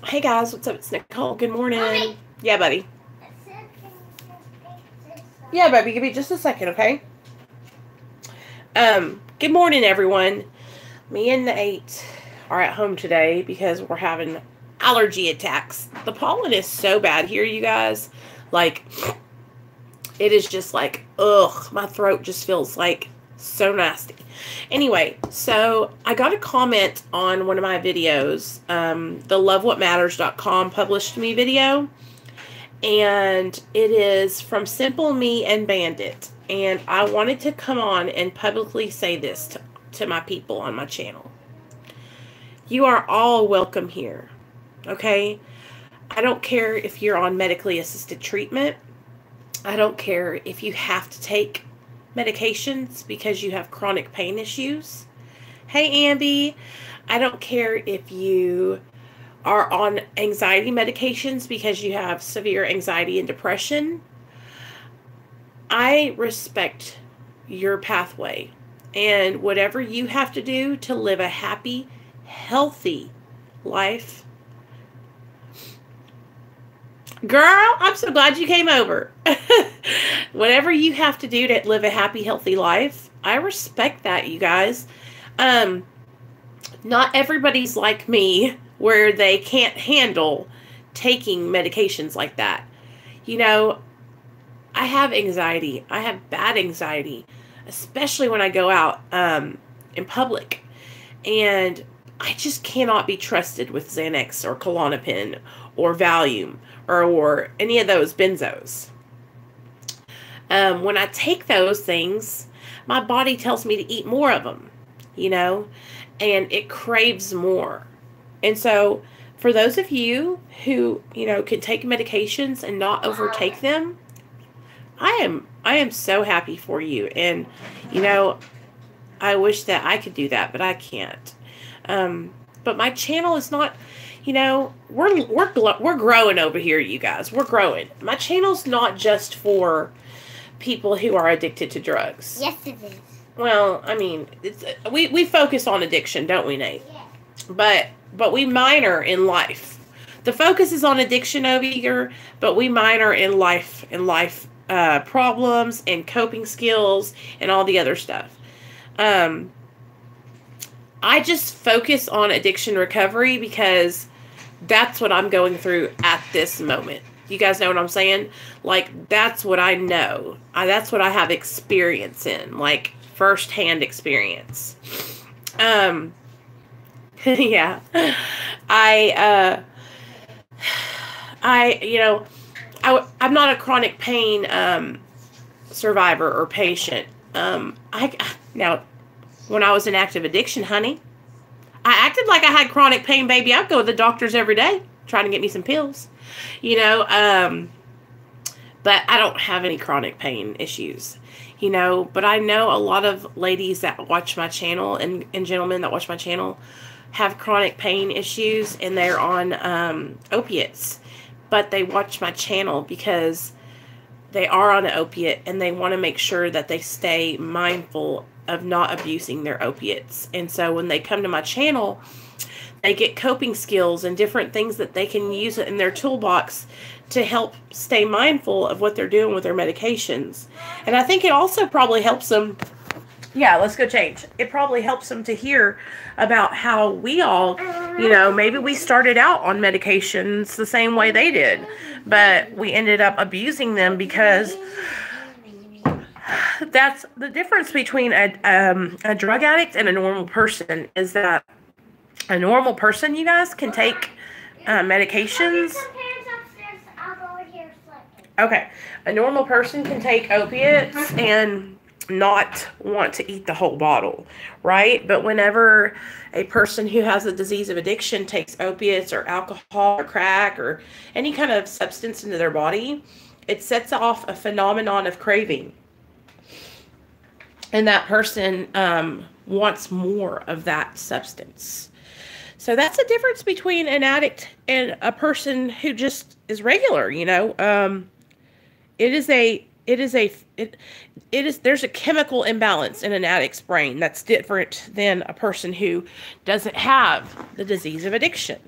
Hey guys, what's up? It's Nicole. Good morning. Mommy. Yeah, buddy. Yeah, baby. Give me just a second, okay? Good morning, everyone. Me and Nate are at home today because we're having allergy attacks. The pollen is so bad here, you guys. Like, it is just like, ugh, my throat just feels like so nasty. Anyway, so I got a comment on one of my videos. The lovewhatmatters.com published me video. And it is from Simple Me and Bandit. And I wanted to come on and publicly say this to my people on my channel. You are all welcome here. Okay? I don't care if you're on medically assisted treatment. I don't care if you have to take medications because you have chronic pain issues. Hey, Amby. I don't care if you are on anxiety medications because you have severe anxiety and depression. I respect your pathway and whatever you have to do to live a happy, healthy life. Girl, I'm so glad you came over. Whatever you have to do to live a happy, healthy life, I respect that, you guys. Not everybody's like me where they can't handle taking medications like that. You know, I have anxiety. I have bad anxiety, especially when I go out in public. And I just cannot be trusted with Xanax or Klonopin or Valium or any of those benzos. When I take those things, my body tells me to eat more of them, you know, and it craves more. And so for those of you who, you know, can take medications and not overtake them, I am so happy for you. And, you know, I wish that I could do that, but I can't. But my channel is not, you know, we're growing over here, you guys. We're growing. My channel's not just for people who are addicted to drugs. Yes, it is. Well, I mean, we focus on addiction, don't we, Nate? Yeah. But we minor in life. The focus is on addiction over here, but we minor in life problems and coping skills and all the other stuff. I just focus on addiction recovery because that's what I'm going through at this moment. You guys know what I'm saying? Like, that's what I know. That's what I have experience in, like firsthand experience. Yeah. You know, I'm not a chronic pain survivor or patient. Now, when I was in active addiction, honey, I acted like I had chronic pain, baby. I'd go to the doctors every day trying to get me some pills, you know. But I don't have any chronic pain issues, you know. But I know a lot of ladies that watch my channel and gentlemen that watch my channel have chronic pain issues and they're on opiates. But they watch my channel because they are on an opiate and they want to make sure that they stay mindful of not abusing their opiates. And so when they come to my channel, they get coping skills and different things that they can use in their toolbox to help stay mindful of what they're doing with their medications. And I think it also probably helps them. Yeah, let's go change. It probably helps them to hear about how we all, you know, maybe we started out on medications the same way they did, but we ended up abusing them because that's the difference between a drug addict and a normal person is that a normal person, you guys, can take medications. Okay. A normal person can take opiates and not want to eat the whole bottle, right? But whenever a person who has a disease of addiction takes opiates or alcohol or crack or any kind of substance into their body, it sets off a phenomenon of craving. And that person wants more of that substance. So that's the difference between an addict and a person who just is regular, you know. There's a chemical imbalance in an addict's brain that's different than a person who doesn't have the disease of addiction.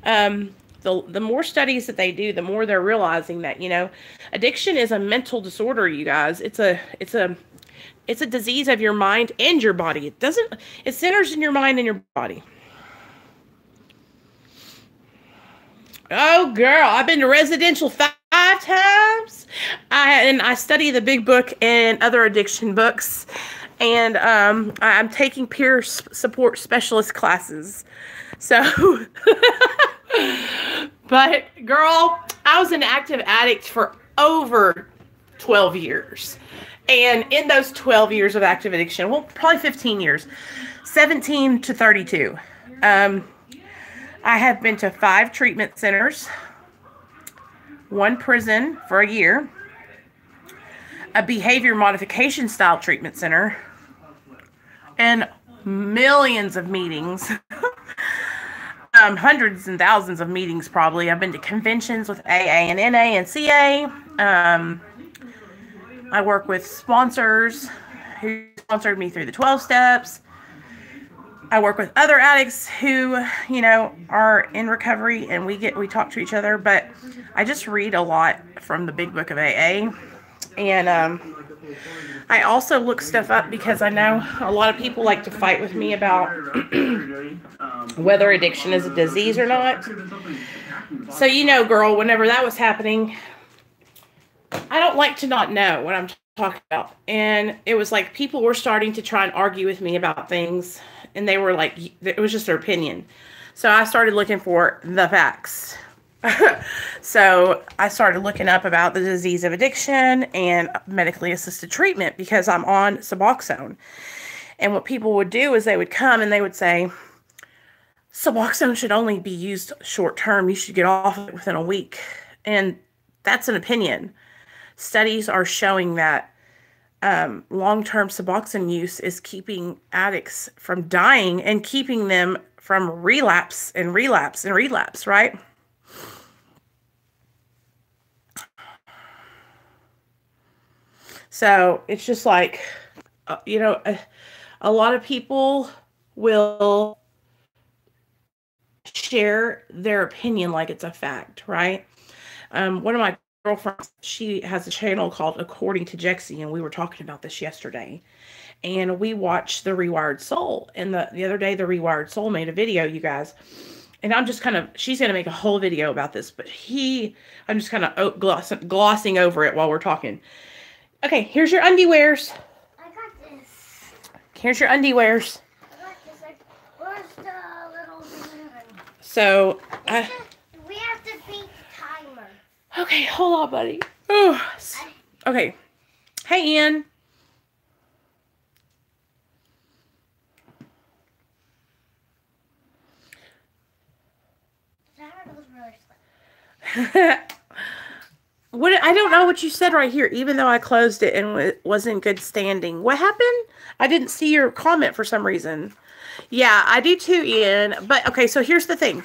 The more studies that they do, the more they're realizing that, you know, addiction is a mental disorder, you guys. It's a disease of your mind and your body. It centers in your mind and your body. Oh, girl, I've been to residential 5 times. I study the big book and other addiction books. And I'm taking peer support specialist classes. So, but girl, I was an active addict for over 12 years. And in those 12 years of active addiction, well, probably 15 years, 17 to 32, I have been to 5 treatment centers, 1 prison for a year, a behavior modification style treatment center, and millions of meetings, hundreds and thousands of meetings probably. I've been to conventions with AA and NA and CA. I work with sponsors who sponsored me through the 12 steps. I work with other addicts who, you know, are in recovery, and we talk to each other. But I just read a lot from the big book of AA. And I also look stuff up because I know a lot of people like to fight with me about whether addiction is a disease or not. So, you know, girl, whenever that was happening, I don't like to not know what I'm talking about. And it was like people were starting to try and argue with me about things. And they were like, it was just their opinion. So I started looking for the facts. So I started looking up about the disease of addiction and medically assisted treatment because I'm on Suboxone. And what people would do is they would come and they would say, Suboxone should only be used short term. You should get off of it within a week. And that's an opinion. Studies are showing that long-term Suboxone use is keeping addicts from dying and keeping them from relapse and relapse and relapse, right? So it's just like, you know, a lot of people will share their opinion like it's a fact, right? One of my girlfriends, she has a channel called According to Jexy, and we were talking about this yesterday. And we watched The Rewired Soul. And the other day, The Rewired Soul made a video, you guys. And I'm just kind of, she's going to make a whole video about this, but I'm just kind of glossing over it while we're talking. Okay, here's your undiwears. I got this. Here's your undiwears. I got this. Where's the little man? So, we have to beat timer. Okay, hold on, buddy. Oh, okay. Hey, Ian. That was really slow. I don't know what you said right here, even though I closed it and it was in good standing. What happened? I didn't see your comment for some reason. Yeah, I do too, Ian. But, okay, so here's the thing.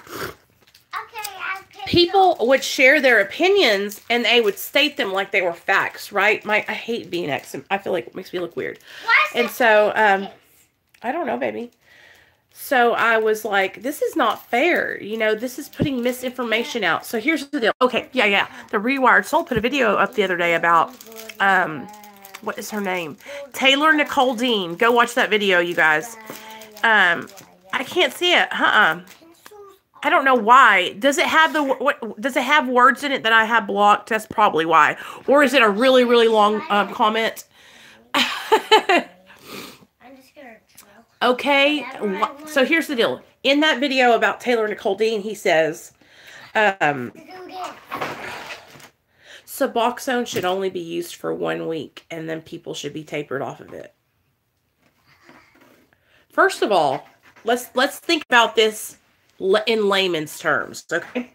People would share their opinions and they would state them like they were facts, right? I hate being X. I feel like it makes me look weird. And so, I don't know, baby. So I was like, this is not fair. You know, this is putting misinformation out. So here's the deal. Okay, yeah. The Rewired Soul put a video up the other day about, what is her name? Taylor Nicole Dean. Go watch that video, you guys. I can't see it. I don't know why. Does it have does it have words in it that I have blocked? That's probably why. Or is it a really, really long comment? Okay, so here's the deal. In that video about Taylor Nicole Dean, he says, Suboxone should only be used for 1 week, and then people should be tapered off of it. First of all, let's think about this in layman's terms, okay?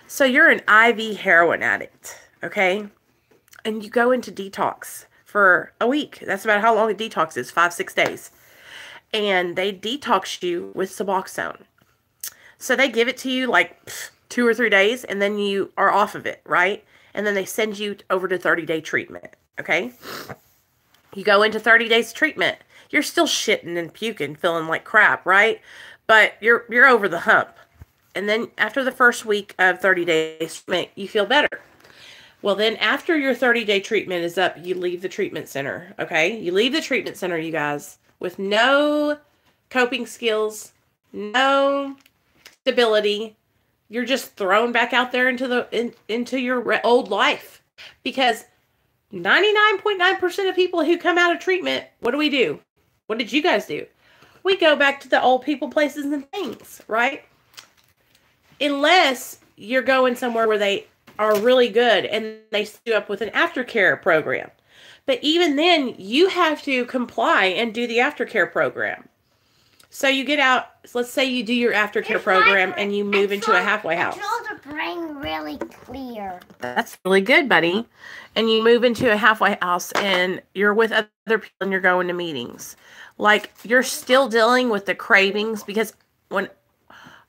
So you're an IV heroin addict, okay? And you go into detox for a week. That's about how long a detox is, 5-6 days. And they detox you with Suboxone. So they give it to you like 2 or 3 days, and then you are off of it, right? And then they send you over to 30-day treatment, okay? You go into 30 days treatment. You're still shitting and puking, feeling like crap, right? But you're over the hump. And then after the first week of 30 days, you feel better. Well, then after your 30-day treatment is up, you leave the treatment center, okay? You leave the treatment center, you guys, with no coping skills, no stability. You're just thrown back out there into your old life. Because 99.9% of people who come out of treatment, what do? What did you guys do? We go back to the old people, places, and things, right? Unless you're going somewhere where they are really good and they set you up with an aftercare program. But even then, you have to comply and do the aftercare program. So you get out, let's say you do your aftercare program and you move into a halfway house. I told the brain really clear. That's really good, buddy. And you move into a halfway house and you're with other people and you're going to meetings. Like, you're still dealing with the cravings, because when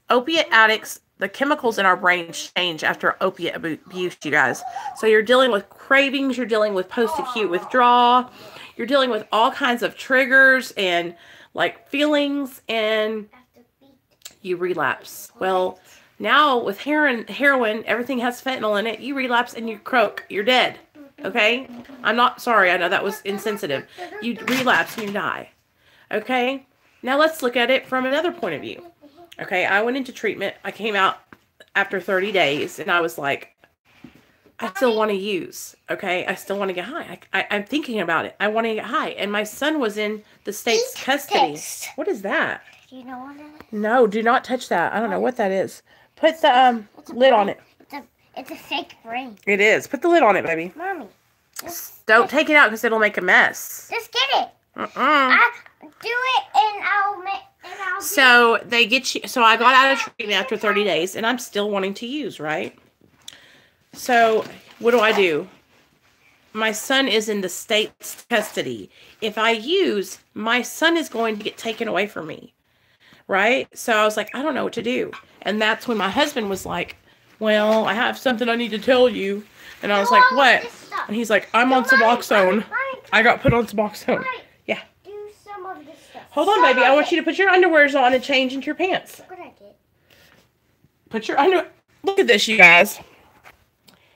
opiate addicts, the chemicals in our brain change after opiate abuse, you guys. So you're dealing with cravings, you're dealing with post-acute withdrawal, you're dealing with all kinds of triggers and like feelings, and you relapse. Well, now with heroin, everything has fentanyl in it. You relapse and you croak. You're dead. Okay? I'm not sorry. I know that was insensitive. You relapse and you die. Okay? Now let's look at it from another point of view. Okay, I went into treatment. I came out after 30 days, and I was like, I still want to use. Okay, I still want to get high. I'm thinking about it. I want to get high. And my son was in the state's custody. What is that? Do you know what it is? No, do not touch that. I don't know what that is. Put the lid on it. It's a fake brain. It is. Put the lid on it, baby. Mommy. Don't take it out because it'll make a mess. Just get it. I do it and I'll So they get you. So I got out of treatment after 30 days, and I'm still wanting to use, right? So what do? My son is in the state's custody. If I use, my son is going to get taken away from me, right? So I was like, I don't know what to do. And that's when my husband was like, well, I have something I need to tell you. And I was like, what? And he's like, I'm on Suboxone. I got put on Suboxone. Yeah. Do some of this stuff. Hold on, baby. I want you to put your underwears on and change into your pants. Look what I did. Put your underwear. Look at this, you guys.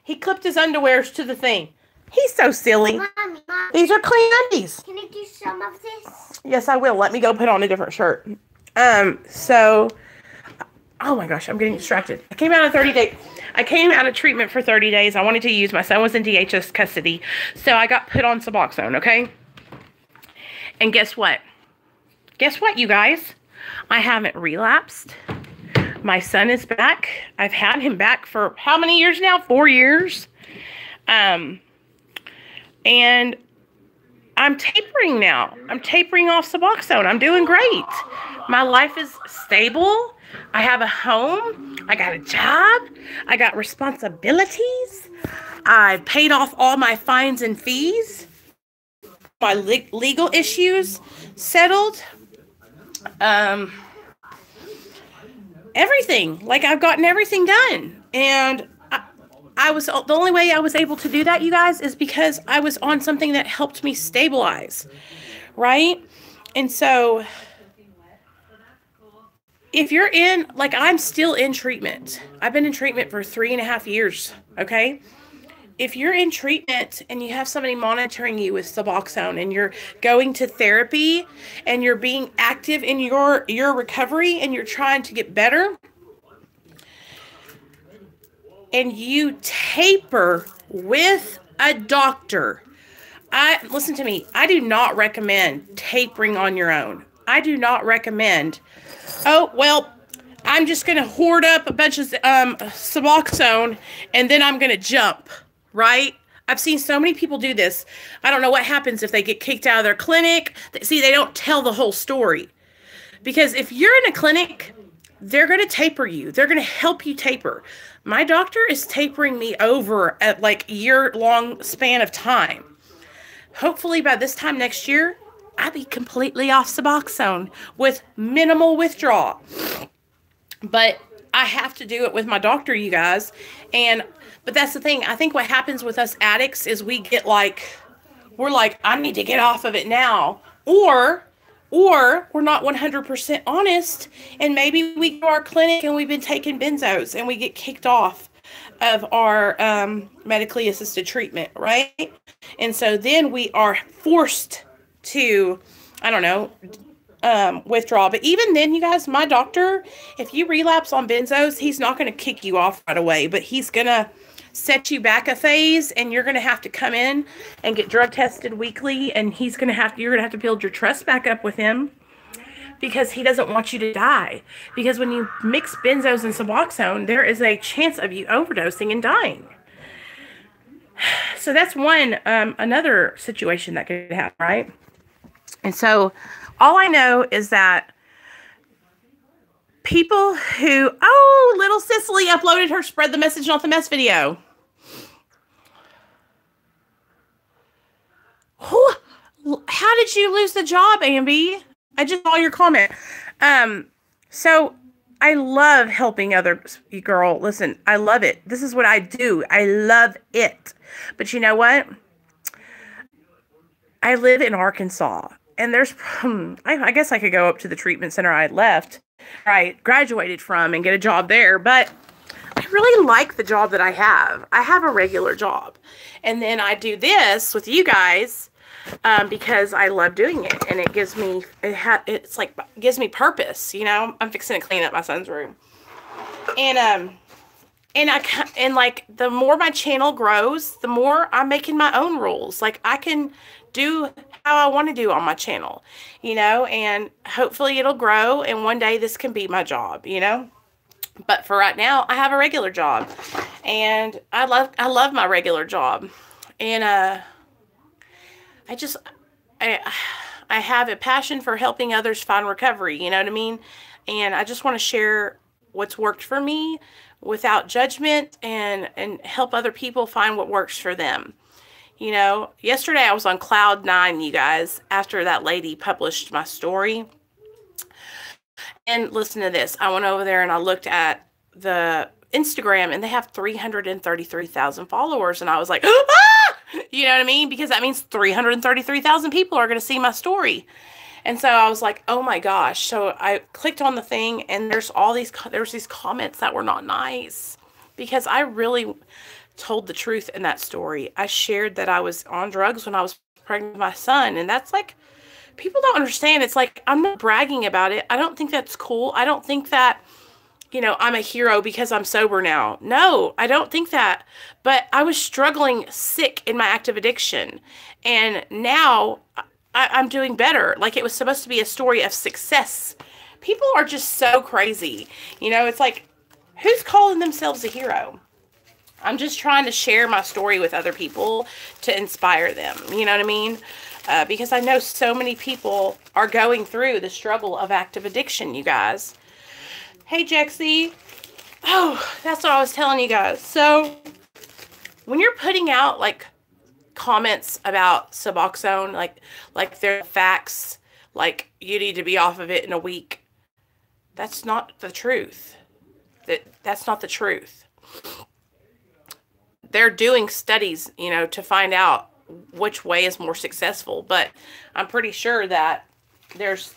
He clipped his underwears to the thing. He's so silly. Mommy. These are clean undies. Can I do some of this? Yes, I will. Let me go put on a different shirt. So, oh my gosh, I'm getting distracted. I came out of treatment for 30 days. I wanted to use. My son was in DHS custody. So I got put on Suboxone, okay? And guess what? Guess what, you guys? I haven't relapsed. My son is back. I've had him back for how many years now? 4 years. And I'm tapering now. I'm tapering off Suboxone. I'm doing great. My life is stable. I have a home. I got a job. I got responsibilities. I paid off all my fines and fees. My legal issues settled. Everything. Like, I've gotten everything done. And I was, the only way I was able to do that, you guys, is because I was on something that helped me stabilize, right? And so, if you're in, like, I'm still in treatment. I've been in treatment for 3.5 years, okay? If you're in treatment and you have somebody monitoring you with Suboxone and you're going to therapy and you're being active in your recovery and you're trying to get better, and you taper with a doctor, listen to me, I do not recommend tapering on your own. I do not recommend, oh, well, I'm just going to hoard up a bunch of Suboxone and then I'm going to jump, right? I've seen so many people do this. I don't know what happens if they get kicked out of their clinic. See, they don't tell the whole story. Because if you're in a clinic, they're going to taper you. They're going to help you taper. My doctor is tapering me over at like year-long span of time. Hopefully by this time next year, I'll be completely off Suboxone with minimal withdrawal. But I have to do it with my doctor, you guys. But that's the thing. I think what happens with us addicts is we get like, we're like, I need to get off of it now. Or Or we're not 100% honest, and maybe we go to our clinic and we've been taking benzos and we get kicked off of our medically assisted treatment, right? And so then we are forced to, I don't know, withdraw. But even then, you guys, my doctor, if you relapse on benzos, he's not going to kick you off right away, but he's going to set you back a phase, and you're going to have to come in and get drug tested weekly, and you're going to have to build your trust back up with him, because he doesn't want you to die. Because when you mix benzos and Suboxone, there is a chance of you overdosing and dying. So that's another situation that could happen, right? And so all I know is that people who, little Cicely uploaded her Spread the Message Not the Mess video. How did you lose the job, Amby? I just saw your comment. So I love helping others, girl. Listen, I love it. This is what I do. I love it. But you know what? I live in Arkansas, and there's, I guess I could go up to the treatment center I left, I graduated from, and get a job there. But I really like the job that I have. I have a regular job. And then I do this with you guys because I love doing it. And it gives me, gives me purpose. You know, I'm fixing to clean up my son's room. And like, the more my channel grows, the more I'm making my own rules. Like, I can do how I want to do on my channel, you know, and hopefully it'll grow, and one day this can be my job, you know. But for right now, I have a regular job, and I love my regular job. And I have a passion for helping others find recovery, you know what I mean? And I just want to share what's worked for me without judgment, and help other people find what works for them. You know, yesterday I was on cloud 9, you guys, after that lady published my story. And listen to this. I went over there and I looked at the Instagram, and they have 333,000 followers. And I was like, ah! You know what I mean? Because that means 333,000 people are going to see my story. And so I was like, oh my gosh. So I clicked on the thing, and there's these comments that were not nice, because I really told the truth in that story. I shared that I was on drugs when I was pregnant with my son. And that's like, people don't understand. It's like, I'm not bragging about it. I don't think that's cool. I don't think that, you know, I'm a hero because I'm sober now. No, I don't think that. But I was struggling sick in my active addiction. And now I'm doing better. Like, it was supposed to be a story of success. People are just so crazy. You know, it's like, who's calling themselves a hero? I'm just trying to share my story with other people to inspire them. You know what I mean? Because I know so many people are going through the struggle of active addiction, you guys. Hey, Jexy. Oh, that's what I was telling you guys. So, when you're putting out, like, comments about Suboxone, like they're facts, like, you need to be off of it in a week, that's not the truth. That's not the truth. They're doing studies, you know, to find out which way is more successful. But I'm pretty sure that there's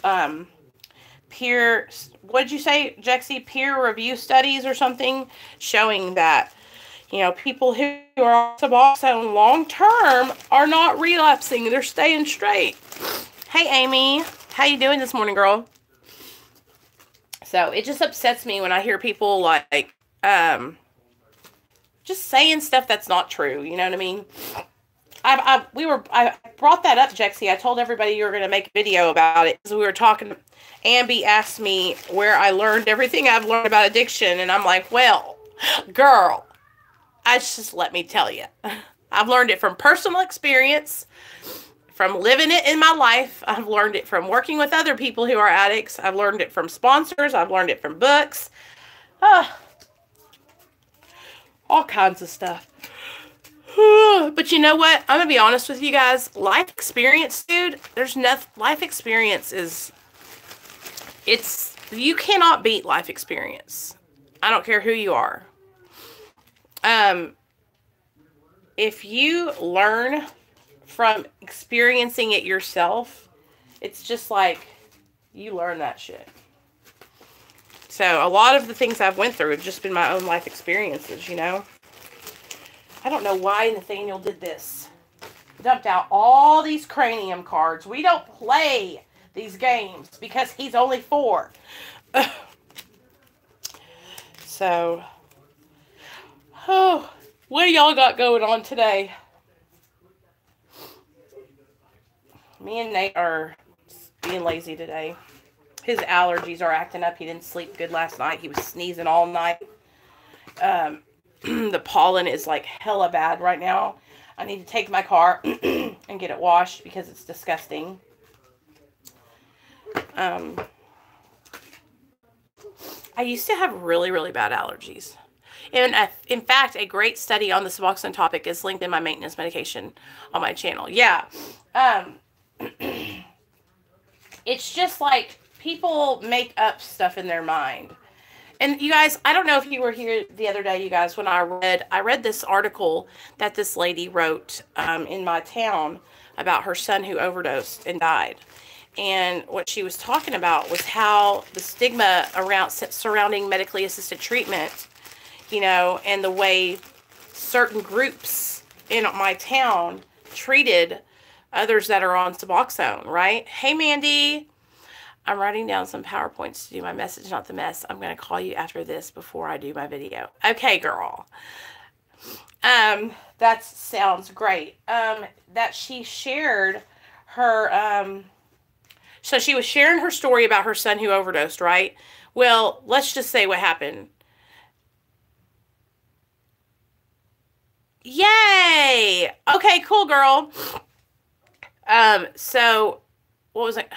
peer, what did you say, Jexy? Peer review studies or something showing that, you know, people who are on Suboxone long term are not relapsing. They're staying straight. Hey, Amy. How you doing this morning, girl? So it just upsets me when I hear people like, just saying stuff that's not true. You know what I mean? I brought that up, Jexy. I told everybody you were going to make a video about it, because we were talking. Amby asked me where I learned everything I've learned about addiction. And I'm like, well, girl, let me tell you. I've learned it from personal experience, from living it in my life. I've learned it from working with other people who are addicts. I've learned it from sponsors. I've learned it from books. All kinds of stuff. But you know what? I'm going to be honest with you guys. Life experience, dude, there's nothing. Life experience is, you cannot beat life experience. I don't care who you are. If you learn from experiencing it yourself, it's just like, You learn that shit. So a lot of the things I've went through have just been my own life experiences, you know. I don't know why Nathaniel did this. Dumped out all these cranium cards. We don't play these games because he's only 4. So, oh, what do y'all got going on today? Me and Nate are being lazy today. His allergies are acting up. He didn't sleep good last night. He was sneezing all night. The pollen is like hella bad right now. I need to take my car and get it washed because it's disgusting. I used to have really, really bad allergies. And in fact, a great study on the Suboxone topic is linked in my maintenance medication on my channel. Yeah. It's just like people make up stuff in their mind. And you guys, I don't know if you were here the other day, you guys, when I read this article that this lady wrote in my town about her son who overdosed and died. And what she was talking about was how the stigma surrounding medically assisted treatment, you know, and the way certain groups in my town treated others that are on Suboxone, right? Hey, Mandy. I'm writing down some PowerPoints to do my message, not the mess. I'm going to call you after this before I do my video. Okay, girl. That sounds great. That she shared her, so she was sharing her story about her son who overdosed, right? Well, let's just say what happened. Yay! Okay, cool, girl. So, what was it?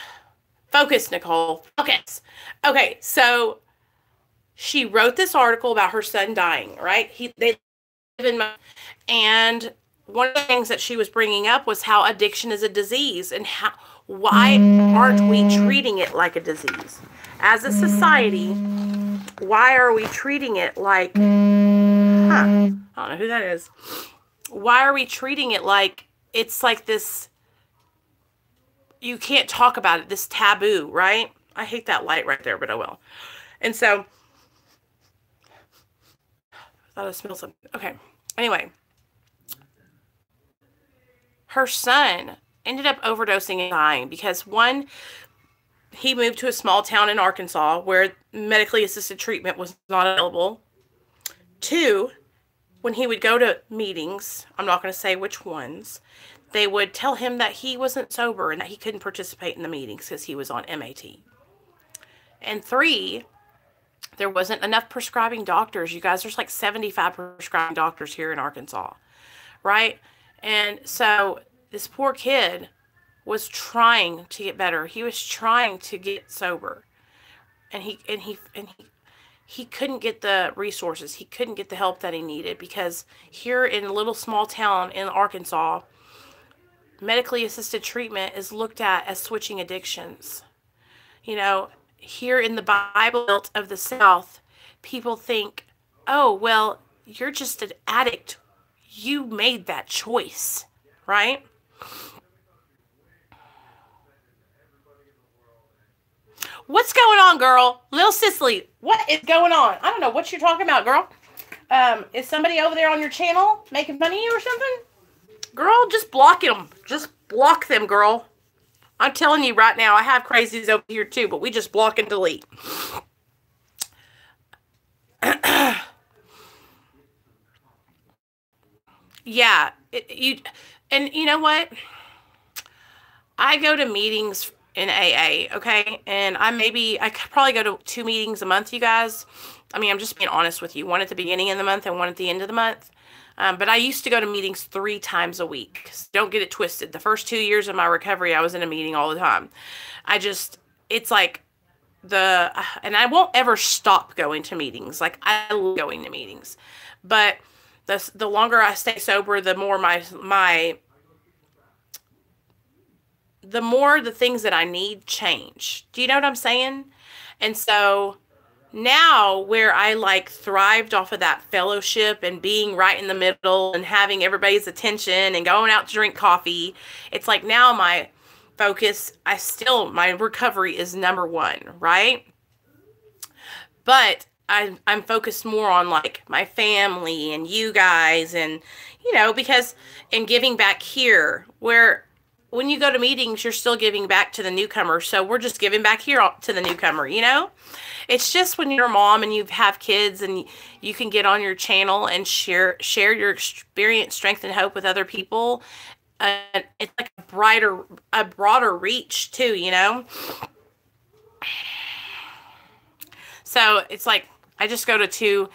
Focus, Nicole. Focus. Okay, so she wrote this article about her son dying, right? They live in and one of the things that she was bringing up was how addiction is a disease and why aren't we treating it like a disease? As a society, why are we treating it like, I don't know who that is. Why are we treating it like it's like this, you can't talk about it, this taboo, right? I hate that light right there, but I will. And so, I thought I smelled something. Okay. Anyway, her son ended up overdosing and dying because, one, he moved to a small town in Arkansas where medically assisted treatment was not available. 2, when he would go to meetings, I'm not going to say which ones, they would tell him that he wasn't sober and that he couldn't participate in the meetings because he was on MAT. And 3, there wasn't enough prescribing doctors. You guys, there's like 75 prescribing doctors here in Arkansas, right? And so this poor kid was trying to get better. He was trying to get sober. And he couldn't get the resources. He couldn't get the help that he needed because here in a little small town in Arkansas, medically assisted treatment is looked at as switching addictions. You know, here in the Bible Belt of the South, people think, oh, well, you're just an addict. You made that choice, right? What's going on, girl? Lil Cicely, what is going on? I don't know what you're talking about, girl. Is somebody over there on your channel making fun of you or something? Girl, just block them. Just block them, girl. I'm telling you right now, I have crazies over here too, but we just block and delete. Yeah, and you know what? I go to meetings in AA, okay? And I could probably go to 2 meetings a month, you guys. I mean, I'm just being honest with you. One at the beginning of the month and one at the end of the month. But I used to go to meetings 3 times a week. Don't get it twisted. The first 2 years of my recovery, I was in a meeting all the time. It's like and I won't ever stop going to meetings. Like, I love going to meetings. But the longer I stay sober, the more the more the things that I need change. Do you know what I'm saying? And so now where I like thrived off of that fellowship and being right in the middle and having everybody's attention and going out to drink coffee, it's like now focus. My recovery is number one, right? But I'm focused more on like my family and you guys, and because and giving back here, where when you go to meetings, you're still giving back to the newcomer. So we're just giving back here to the newcomer, It's just when you're a mom and you have kids and you can get on your channel and share your experience, strength, and hope with other people. It's like a broader reach too, So it's like I just go to two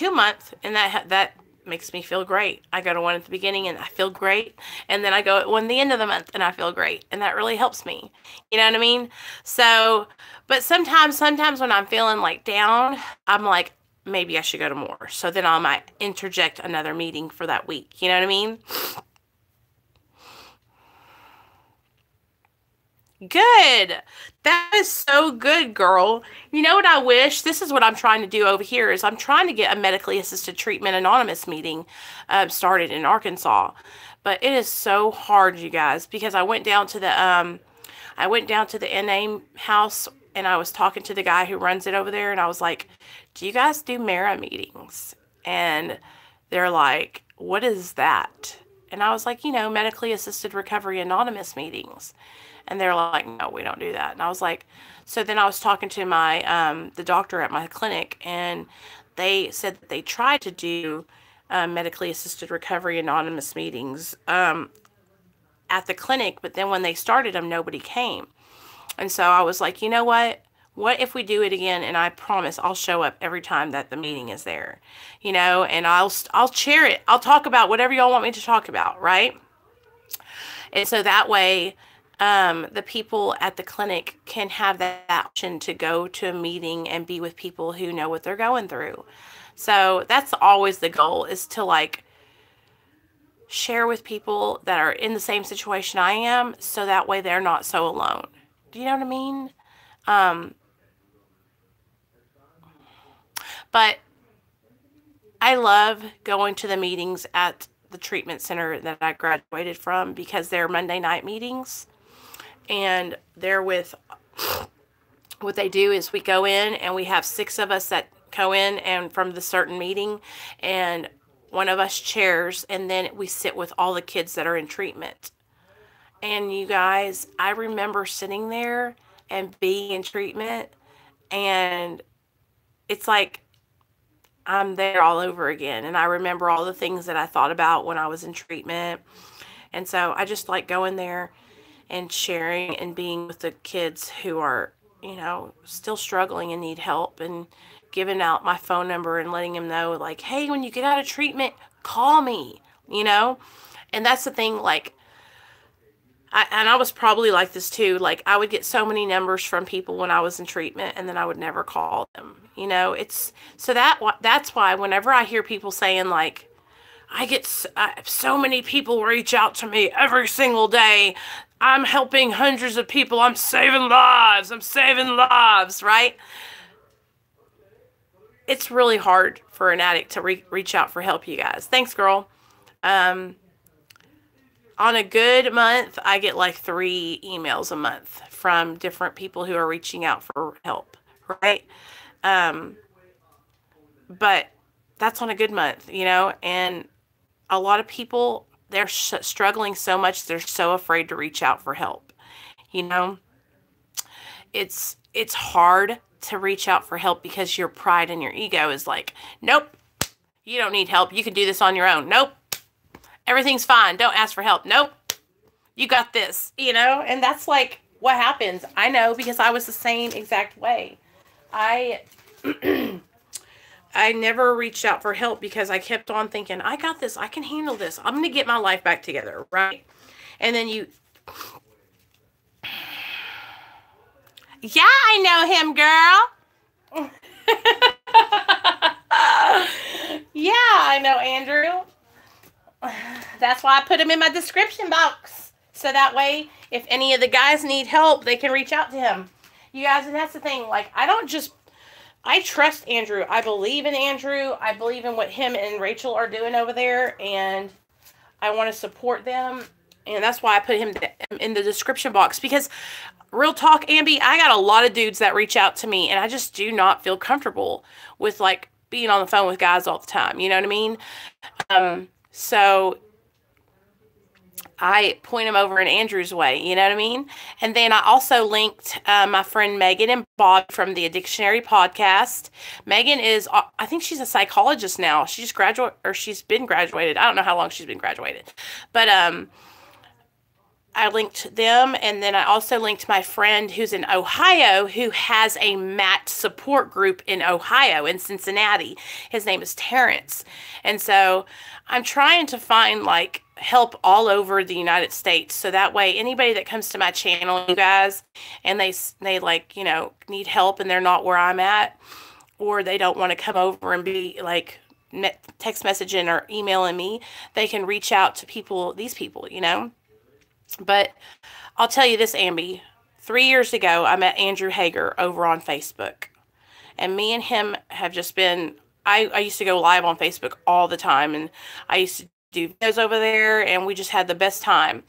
a month, and that makes me feel great. I go to one at the beginning and I feel great, and then I go at one at the end of the month and I feel great, and that really helps me. You know what I mean? So, but sometimes when I'm feeling like down, I'm like, maybe I should go to more. So then I might interject another meeting for that week. You know what I mean? Good. That is so good, girl. You know what I wish? This is what I'm trying to do over here is I'm trying to get a medically assisted treatment anonymous meeting started in Arkansas. But it is so hard, you guys, because I went down to the NA house, and I was talking to the guy who runs it over there, and I was like, "Do you guys do MARA meetings?" And they're like, "What is that?" And I was like, medically assisted recovery anonymous meetings. And they're like, "No, we don't do that." And I was like, so then I was talking to my, the doctor at my clinic, and they said that they tried to do medically assisted recovery anonymous meetings at the clinic, but then when they started them, nobody came. And so I was like, you know what? What if we do it again? And I promise I'll show up every time that the meeting is there, and I'll share it. I'll talk about whatever y'all want me to talk about, right? And so that way, the people at the clinic can have that option to go to a meeting and be with people who know what they're going through. So that's always the goal, is to like share with people that are in the same situation I am, so that way they're not so alone. Do you know what I mean? But I love going to the meetings at the treatment center that I graduated from, because they're Monday night meetings. And they're what they do is we go in, and we have 6 of us that go in and from the certain meeting, and one of us chairs, and then we sit with all the kids that are in treatment. And you guys, I remember sitting there and being in treatment, and it's like I'm there all over again. And I remember all the things that I thought about when I was in treatment. And so I just like going there and sharing and being with the kids who are, still struggling and need help, and giving out my phone number and letting them know, like, hey, when you get out of treatment, call me, And that's the thing, like, I was probably like this too. Like, I would get so many numbers from people when I was in treatment, and then I would never call them, It's so that's why whenever I hear people saying, like, I get so many people reach out to me every single day, I'm helping hundreds of people, I'm saving lives, right? It's really hard for an addict to reach out for help, you guys. Thanks, girl. On a good month, I get like 3 emails a month from different people who are reaching out for help, right? But that's on a good month, and a lot of people, they're struggling so much, they're so afraid to reach out for help. It's hard to reach out for help because your pride and your ego is like, nope, you don't need help. You can do this on your own. Nope. Everything's fine. Don't ask for help. Nope. You got this, and that's like what happens. I know, because I was the same exact way. I never reached out for help because I kept on thinking, I got this. I can handle this. I'm going to get my life back together, right? And then yeah, I know him, girl. Yeah, I know Andrew. That's why I put him in my description box. So that way, if any of the guys need help, they can reach out to him. You guys, and that's the thing. Like, I trust Andrew. I believe in Andrew. I believe in what him and Rachel are doing over there. And I want to support them. And that's why I put him in the description box, because real talk, Ambi, I got a lot of dudes that reach out to me, and I just do not feel comfortable with like being on the phone with guys all the time. You know what I mean? So I point them over in Andrew's way, you know what I mean? And then I also linked my friend Megan and Bob from the Dictionary podcast. Megan is, I think she's a psychologist now. She just graduated, or she's been graduated. I don't know how long she's been graduated. But I linked them, and then I also linked my friend who's in Ohio, who has a MAT support group in Ohio, in Cincinnati. His name is Terrence. And so I'm trying to find like help all over the United States, so that way anybody that comes to my channel, you guys, and they like, you know, need help and they're not where I'm at, or they don't want to come over and be like text messaging or emailing me, they can reach out to these people, you know. But I'll tell you this, Ambi, 3 years ago, I met Andrew Hager over on Facebook, and me and him have just been, I used to go live on Facebook all the time, and I used to do videos over there, and we just had the best time.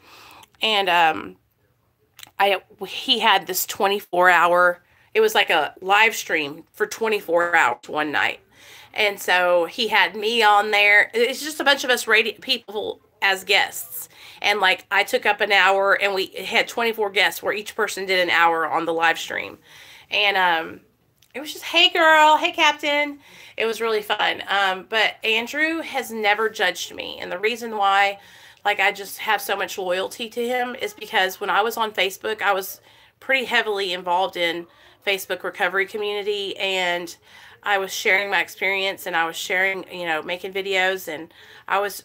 And he had this 24-hour, it was like a live stream for 24 hours one night. And so he had me on there. It's just a bunch of us people as guests. And like I took up an hour, and we had 24 guests where each person did an hour on the live stream. And it was just, hey girl, hey captain. It was really fun. But Andrew has never judged me. And the reason why like I just have so much loyalty to him is because when I was on Facebook, I was pretty heavily involved in Facebook recovery community, and I was sharing my experience, and I was sharing, you know, making videos, and I was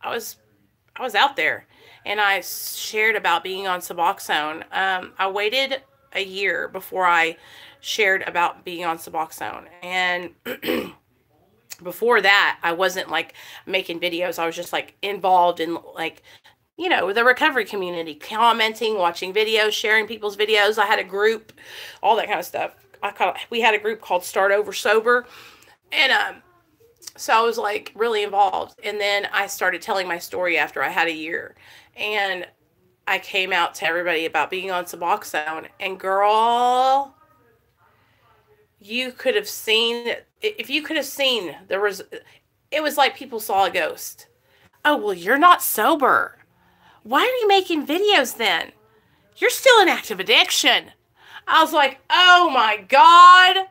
out there, and I shared about being on Suboxone. I waited a year before I shared about being on Suboxone, and before that, I wasn't like making videos. I was just like involved in like, you know, the recovery community, commenting, watching videos, sharing people's videos. I had a group, all that kind of stuff. We had a group called Start Over Sober, and so I was like really involved. And then I started telling my story after I had a year, and I came out to everybody about being on Suboxone. And girl, you could have seen, if you could have seen, it was like people saw a ghost. Oh, well, you're not sober. Why are you making videos then? You're still in active addiction. I was like, oh my God.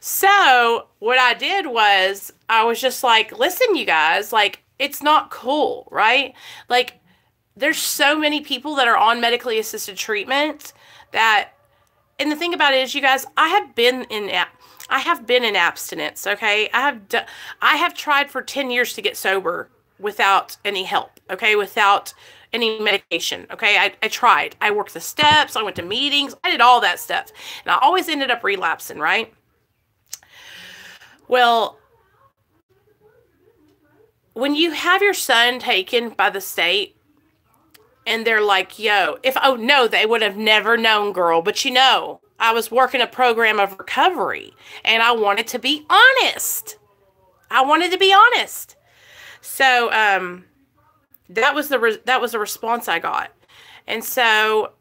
So what I did was I was just like, listen, you guys, like, it's not cool, right? Like, there's so many people that are on medically assisted treatment that, and the thing about it is, you guys, I have been in abstinence, okay? I have tried for 10 years to get sober without any help, okay? Without any medication, okay? I tried. I worked the steps. I went to meetings. I did all that stuff. And I always ended up relapsing, right? Well, when you have your son taken by the state and they're like, yo, oh no, they would have never known, girl. But you know, I was working a program of recovery, and I wanted to be honest. So, that was the response I got. And so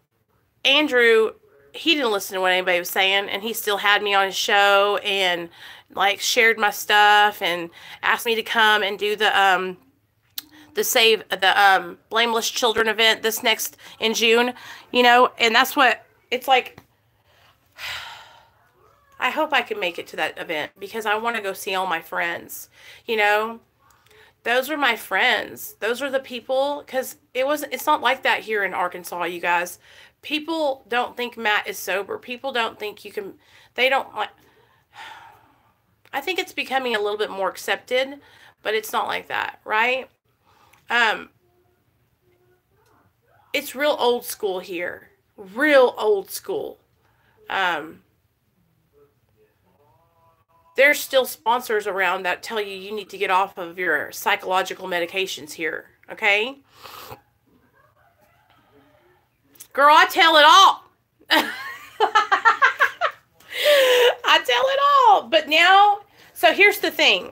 Andrew, he didn't listen to what anybody was saying, and he still had me on his show and like shared my stuff and asked me to come and do the Blameless Children event this next in June, you know. And that's what it's like. I hope I can make it to that event, because I want to go see all my friends, you know. Those are my friends. Those are the people, because it's not like that here in Arkansas, you guys. People don't think Matt is sober. People don't think they don't like, I think it's becoming a little bit more accepted, but it's not like that, right? It's real old school here. Real old school. There's still sponsors around that tell you need to get off of your psychological medications here, okay? Girl, I tell it all. I tell it all. But now, so here's the thing.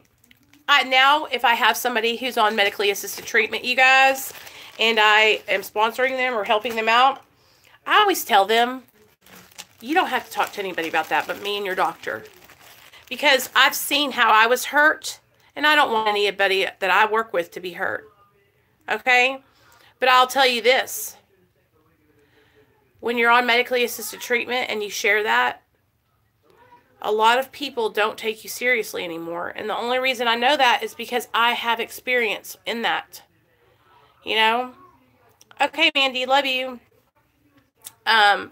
Now, if I have somebody who's on medically assisted treatment, you guys, and I am sponsoring them or helping them out, I always tell them, you don't have to talk to anybody about that but me and your doctor. Because I've seen how I was hurt, and I don't want anybody that I work with to be hurt. Okay? But I'll tell you this. When you're on medically assisted treatment and you share that, a lot of people don't take you seriously anymore. And the only reason I know that is because I have experience in that. You know? Okay, Mandy, love you. I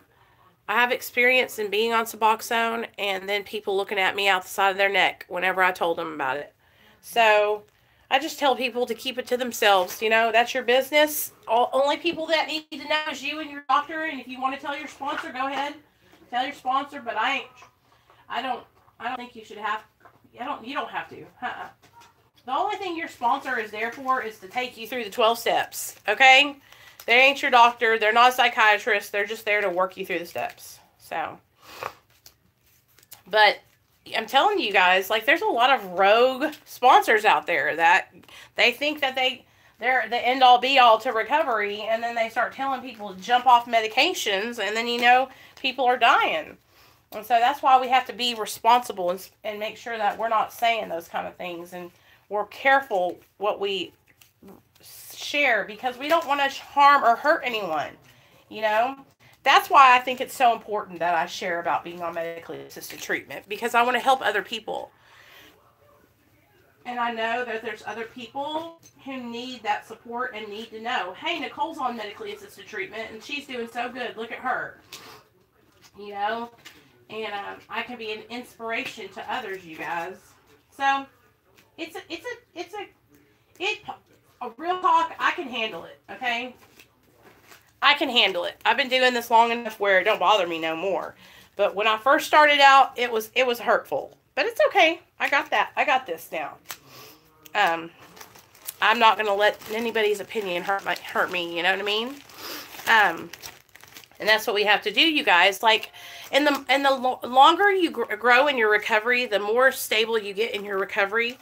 have experience in being on Suboxone and then people looking at me out the side of their neck whenever I told them about it. So I just tell people to keep it to themselves. You know, that's your business. Only people that need to know is you and your doctor. And if you want to tell your sponsor, go ahead. Tell your sponsor, but I don't think you should have. You don't have to. The only thing your sponsor is there for is to take you through the 12 steps. Okay? They ain't your doctor. They're not a psychiatrist. They're just there to work you through the steps. So, but I'm telling you guys, like, there's a lot of rogue sponsors out there that they think that they're the end-all be-all to recovery, and then they start telling people to jump off medications, and then, you know, people are dying. And so that's why we have to be responsible and make sure that we're not saying those kind of things, and we're careful what we share, because we don't want to harm or hurt anyone, you know. That's why I think it's so important that I share about being on medically assisted treatment, because I want to help other people. And I know that there's other people who need that support and need to know, hey, Nicole's on medically assisted treatment and she's doing so good. Look at her. You know, and I can be an inspiration to others, you guys. So it's a real talk. I can handle it. Okay. I can handle it. I've been doing this long enough where it don't bother me no more. But when I first started out, it was hurtful. But it's okay. I got that. I got this now. I'm not going to let anybody's opinion hurt me. You know what I mean? And that's what we have to do, you guys. Like, and the longer you grow in your recovery, the more stable you get in your recovery,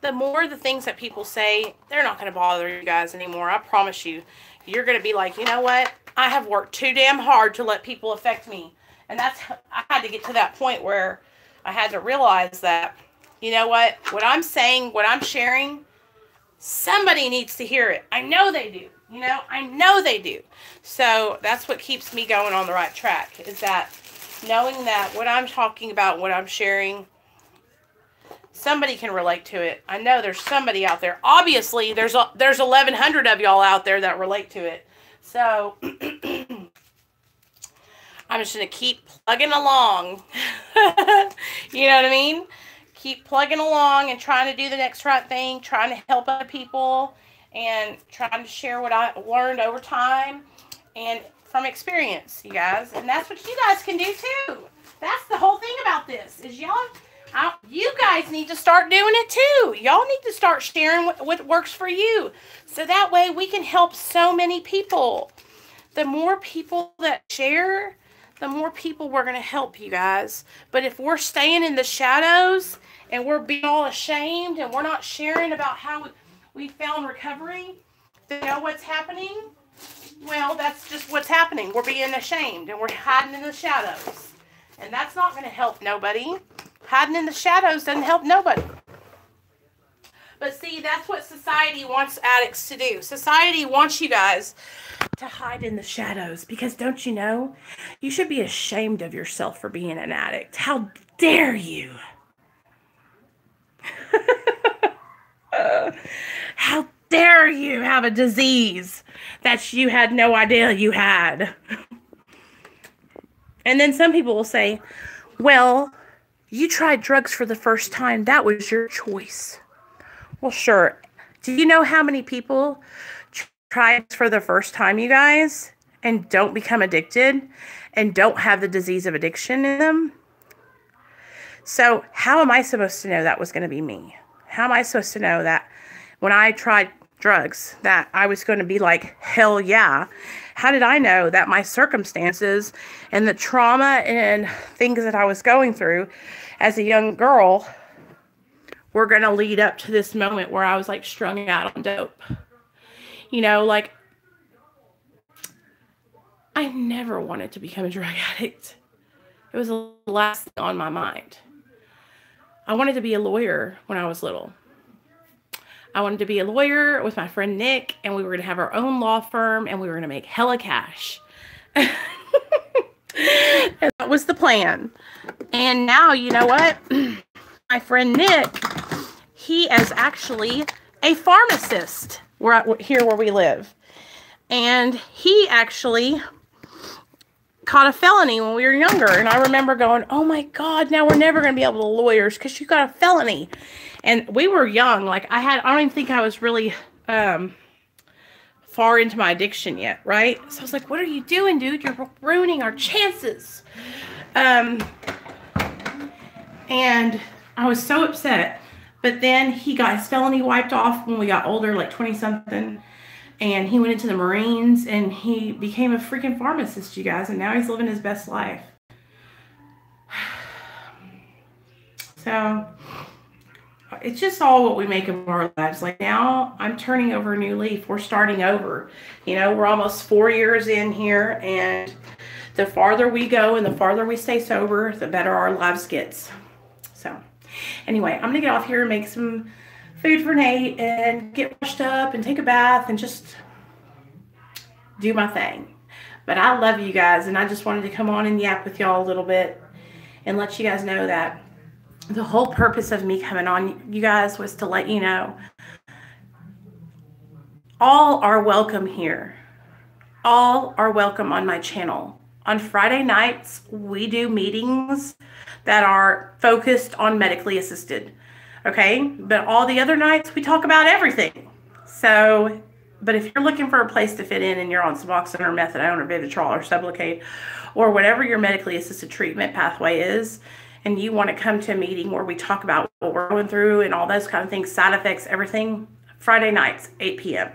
the more the things that people say, they're not going to bother you guys anymore. I promise you. You're going to be like, you know what? I have worked too damn hard to let people affect me. And I had to get to that point where I had to realize that, you know what I'm saying, what I'm sharing, somebody needs to hear it. I know they do. You know, I know they do. So that's what keeps me going on the right track, is that knowing that what I'm talking about, what I'm sharing, somebody can relate to it. I know there's somebody out there. Obviously, there's 1,100 of y'all out there that relate to it. So I'm just going to keep plugging along. You know what I mean? Keep plugging along and trying to do the next right thing, trying to help other people, and trying to share what I learned over time and from experience, you guys. And that's what you guys can do too. That's the whole thing about this, is you guys need to start doing it too. Y'all need to start sharing what works for you. So that way we can help so many people. The more people that share, the more people we're going to help, you guys. But if we're staying in the shadows and we're being all ashamed and we're not sharing about how we found recovery, then you know what's happening? Well, that's just what's happening. We're being ashamed and we're hiding in the shadows. And that's not going to help nobody. Hiding in the shadows doesn't help nobody. But see, that's what society wants addicts to do. Society wants you guys to hide in the shadows, because don't you know, you should be ashamed of yourself for being an addict. How dare you? How dare you have a disease that you had no idea you had? And then some people will say, well, you tried drugs for the first time. That was your choice. Well, sure. Do you know how many people try it for the first time, you guys, and don't become addicted and don't have the disease of addiction in them? So how am I supposed to know that was going to be me? How am I supposed to know that when I tried drugs that I was going to be like, hell yeah? How did I know that my circumstances and the trauma and things that I was going through as a young girl were going to lead up to this moment where I was like strung out on dope. You know, like, I never wanted to become a drug addict. It was the last thing on my mind. I wanted to be a lawyer when I was little. I wanted to be a lawyer with my friend Nick, and we were going to have our own law firm, and we were going to make hella cash. And that was the plan. And now, you know what? My friend Nick, he is actually a pharmacist here where we live. And he actually caught a felony when we were younger. And I remember going, oh my God, now we're never going to be able to lawyers because you got a felony. And we were young. Like, I don't even think I was really far into my addiction yet, right? So I was like, what are you doing, dude? You're ruining our chances. And I was so upset. But then he got his felony wiped off when we got older, like 20-something. And he went into the Marines, and he became a freaking pharmacist, you guys. And now he's living his best life. So it's just all what we make of our lives. Like, now I'm turning over a new leaf. We're starting over. You know, we're almost 4 years in here. And the farther we go and the farther we stay sober, the better our lives gets. So anyway, I'm going to get off here and make some food for Nate and get washed up and take a bath and just do my thing. But I love you guys, and I just wanted to come on and yap with y'all a little bit and let you guys know that the whole purpose of me coming on, you guys, was to let you know all are welcome here. All are welcome on my channel. On Friday nights, we do meetings that are focused on medically assisted. Okay, but all the other nights we talk about everything. So, but if you're looking for a place to fit in and you're on Suboxone or methadone or Vivitrol or Sublocade or whatever your medically assisted treatment pathway is, and you want to come to a meeting where we talk about what we're going through and all those kind of things, side effects, everything, Friday nights, 8 p.m.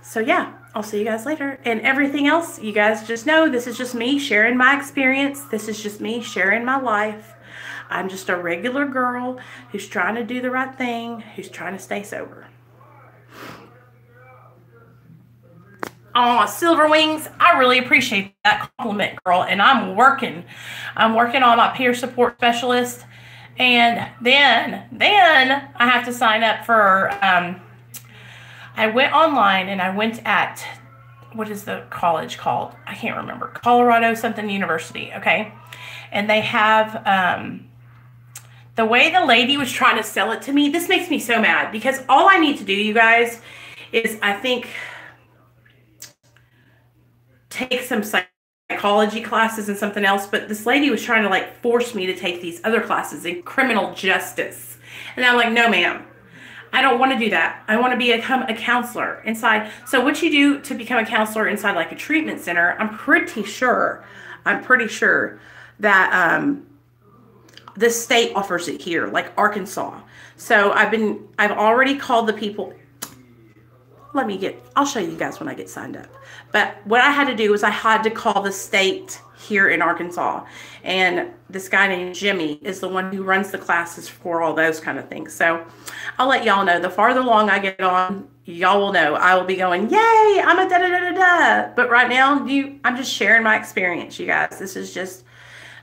So yeah, I'll see you guys later. And everything else, you guys just know this is just me sharing my experience. This is just me sharing my life. I'm just a regular girl who's trying to do the right thing, who's trying to stay sober. Oh, Silver Wings, I really appreciate that compliment, girl. And I'm working on my peer support specialist. And then I have to sign up for, I went online and I went at, what is the college called? I can't remember. Colorado something University, okay? And they have, the way the lady was trying to sell it to me, this makes me so mad, because all I need to do, you guys, is I think take some psychology classes and something else, but this lady was trying to like force me to take these other classes in criminal justice. And I'm like, no, ma'am, I don't want to do that. I want to become a counselor inside. So what you do to become a counselor inside like a treatment center, I'm pretty sure that, the state offers it here, like Arkansas. So I've already called the people. I'll show you guys when I get signed up. But what I had to do was I had to call the state here in Arkansas. And this guy named Jimmy is the one who runs the classes for all those kind of things. So I'll let y'all know. The farther along I get on, y'all will know. I will be going, yay, I'm a da-da-da-da-da. But right now, I'm just sharing my experience, you guys. This is just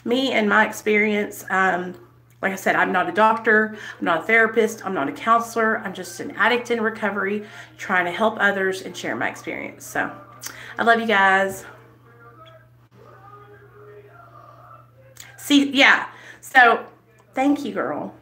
me and my experience. Like I said, I'm not a doctor, I'm not a therapist, I'm not a counselor. I'm just an addict in recovery trying to help others and share my experience. So I love you guys. See, yeah. So thank you, girl.